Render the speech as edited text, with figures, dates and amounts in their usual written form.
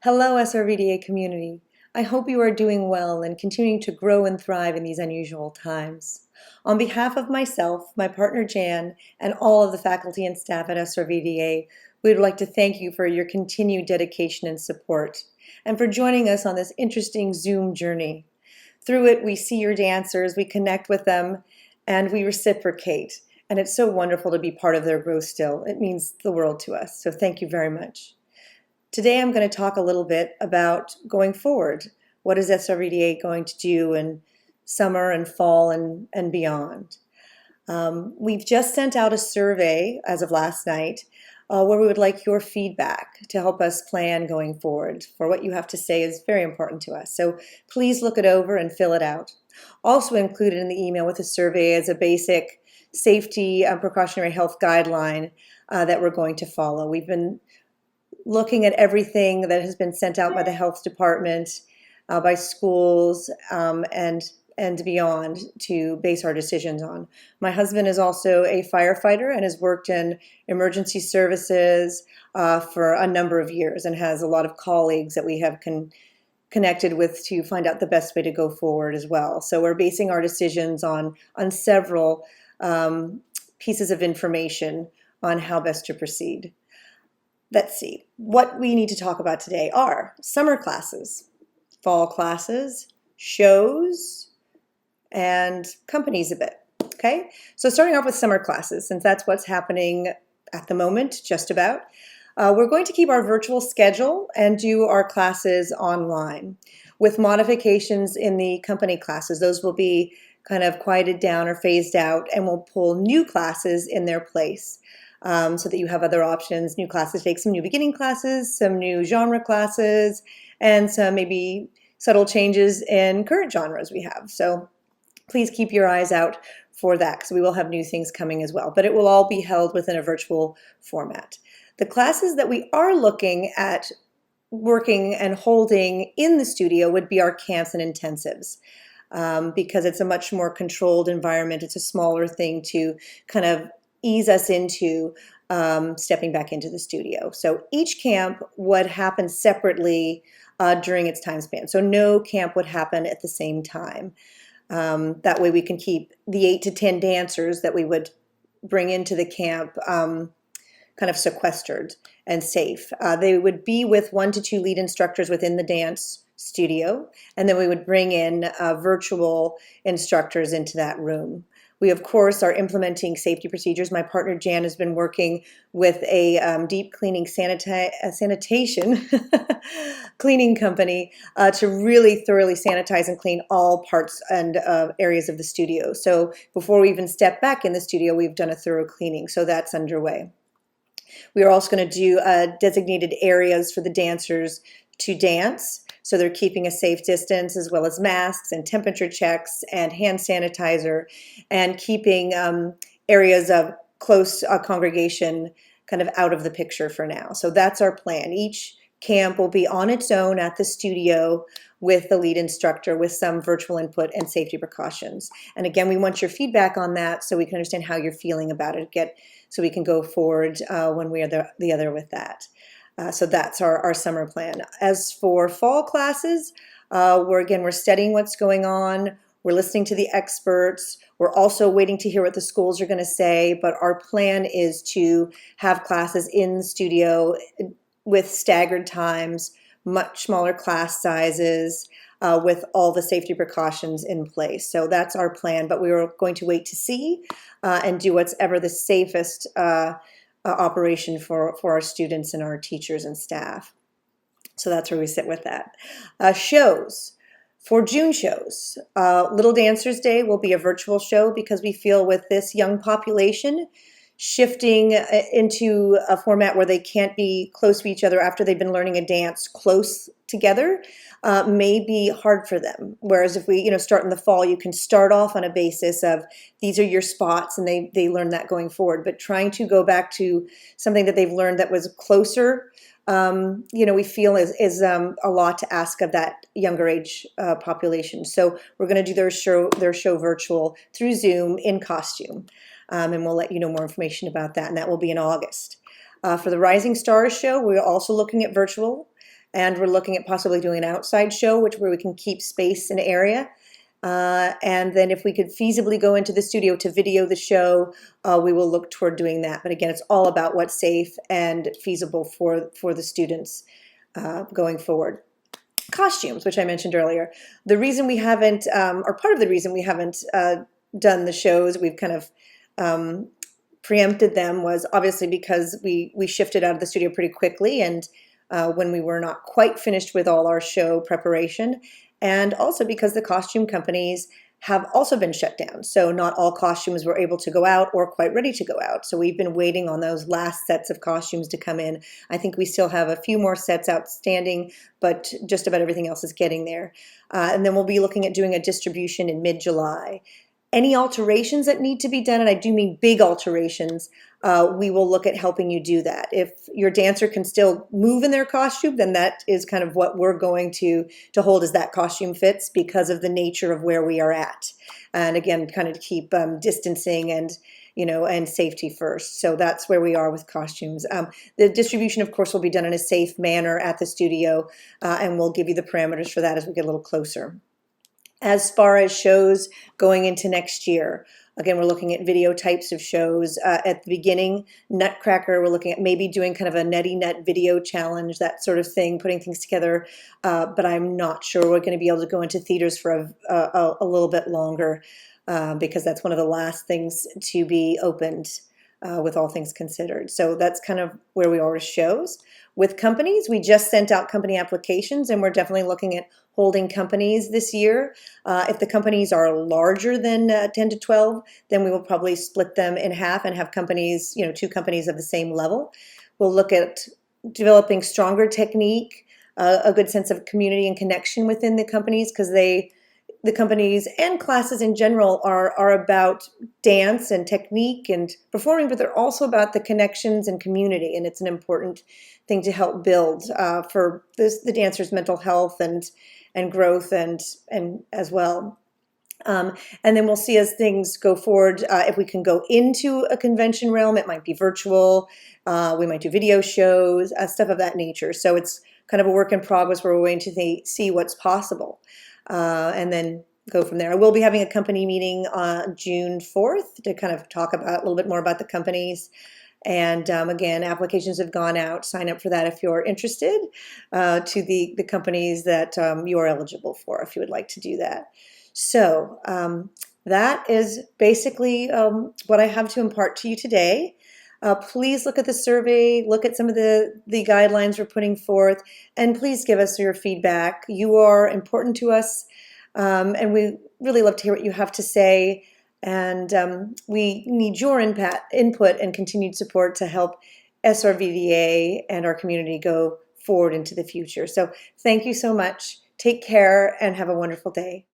Hello, SRVDA community. I hope you are doing well and continuing to grow and thrive in these unusual times. On behalf of myself, my partner Jan, and all of the faculty and staff at SRVDA, we would like to thank you for your continued dedication and support, and for joining us on this interesting Zoom journey. Through it, we see your dancers, we connect with them, and we reciprocate. And it's so wonderful to be part of their growth still. It means the world to us. So thank you very much. Today I'm going to talk a little bit about going forward. What is SRVDA going to do in summer and fall and beyond? We've just sent out a survey as of last night where we would like your feedback to help us plan going forward. For what you have to say is very important to us. So please look it over and fill it out. Also included in the email with the survey is a basic safety precautionary health guideline that we're going to follow. We've been looking at everything that has been sent out by the health department, by schools, and beyond to base our decisions on. My husband is also a firefighter and has worked in emergency services for a number of years and has a lot of colleagues that we have connected with to find out the best way to go forward as well. So we're basing our decisions on several pieces of information on how best to proceed. Let's see, what we need to talk about today are summer classes, fall classes, shows, and companies a bit, okay? So starting off with summer classes, since that's what's happening at the moment, just about, we're going to keep our virtual schedule and do our classes online with modifications in the company classes. Those will be kind of quieted down or phased out, and we'll pull new classes in their place. So that you have other options, new classes, take some new beginning classes, some new genre classes, and some maybe subtle changes in current genres we have. So please keep your eyes out for that because we will have new things coming as well. But it will all be held within a virtual format. The classes that we are looking at working and holding in the studio would be our camps and intensives. Because it's a much more controlled environment. It's a smaller thing to kind of ease us into stepping back into the studio. So each camp would happen separately during its time span. So no camp would happen at the same time. That way we can keep the 8 to 10 dancers that we would bring into the camp kind of sequestered and safe. They would be with 1 to 2 lead instructors within the dance studio, and then we would bring in virtual instructors into that room. We, of course, are implementing safety procedures. My partner, Jan, has been working with a deep cleaning sanitation cleaning company to really thoroughly sanitize and clean all parts and areas of the studio. So before we even step back in the studio, we've done a thorough cleaning. So that's underway. We are also going to do designated areas for the dancers to dance. So they're keeping a safe distance, as well as masks and temperature checks and hand sanitizer, and keeping areas of close congregation kind of out of the picture for now. So that's our plan. Each camp will be on its own at the studio with the lead instructor with some virtual input and safety precautions. And again, we want your feedback on that so we can understand how you're feeling about it, so we can go forward when we are the other with that. So that's our summer plan. As for fall classes, we're studying what's going on. We're listening to the experts. We're also waiting to hear what the schools are going to say. But our plan is to have classes in the studio with staggered times, much smaller class sizes, with all the safety precautions in place. So that's our plan. But we are going to wait to see and do what's ever the safest operation for our students and our teachers and staff. So that's where we sit with that. Shows. For June shows, Little Dancers Day will be a virtual show because we feel with this young population shifting into a format where they can't be close to each other after they've been learning a dance close together may be hard for them. Whereas if we start in the fall, you can start off on a basis of these are your spots and they learn that going forward. But trying to go back to something that they've learned that was closer, we feel is a lot to ask of that younger age population. So we're going to do their show virtual through Zoom in costume. And we'll let you know more information about that, and that will be in August. For the Rising Stars show, we're also looking at virtual. And we're looking at possibly doing an outside show, where we can keep space and area. And then if we could feasibly go into the studio to video the show, we will look toward doing that. But again, it's all about what's safe and feasible for the students going forward. Costumes, which I mentioned earlier. The reason we haven't, or part of the reason we haven't done the shows, we've kind of preempted them, was obviously because we shifted out of the studio pretty quickly, and when we were not quite finished with all our show preparation, and also because the costume companies have also been shut down. So not all costumes were able to go out or quite ready to go out. So we've been waiting on those last sets of costumes to come in. I think we still have a few more sets outstanding, but just about everything else is getting there. And then we'll be looking at doing a distribution in mid-July. Any alterations that need to be done, and I do mean big alterations, we will look at helping you do that. If your dancer can still move in their costume, then that is kind of what we're going to hold as that costume fits, because of the nature of where we are at. And again, kind of keep distancing and and safety first. So that's where we are with costumes. The distribution, of course, will be done in a safe manner at the studio, and we'll give you the parameters for that as we get a little closer. As far as shows going into next year, again, we're looking at video types of shows. At the beginning, Nutcracker, we're looking at maybe doing kind of a nutty nut video challenge, that sort of thing, putting things together. But I'm not sure we're going to be able to go into theaters for a little bit longer, because that's one of the last things to be opened, with all things considered. So that's kind of where we are with shows. With companies, we just sent out company applications, and we're definitely looking at holding companies this year. If the companies are larger than 10 to 12, then we will probably split them in half and have companies, 2 companies of the same level. We'll look at developing stronger technique, a good sense of community and connection within the companies, because the companies and classes in general are about dance and technique and performing, but they're also about the connections and community, and it's an important thing to help build for the dancers' mental health and growth and as well. And then we'll see as things go forward, if we can go into a convention realm. It might be virtual, we might do video shows, stuff of that nature. So it's kind of a work in progress where we're waiting to see what's possible. And then go from there. I will be having a company meeting on June 4th to kind of talk about a little bit more about the companies. And again, applications have gone out. Sign up for that if you're interested, to the companies that you're eligible for, if you would like to do that. So that is basically what I have to impart to you today. Please look at the survey, look at some of the guidelines we're putting forth, and please give us your feedback. You are important to us, and we really love to hear what you have to say. And we need your input and continued support to help SRVDA and our community go forward into the future. So thank you so much. Take care and have a wonderful day.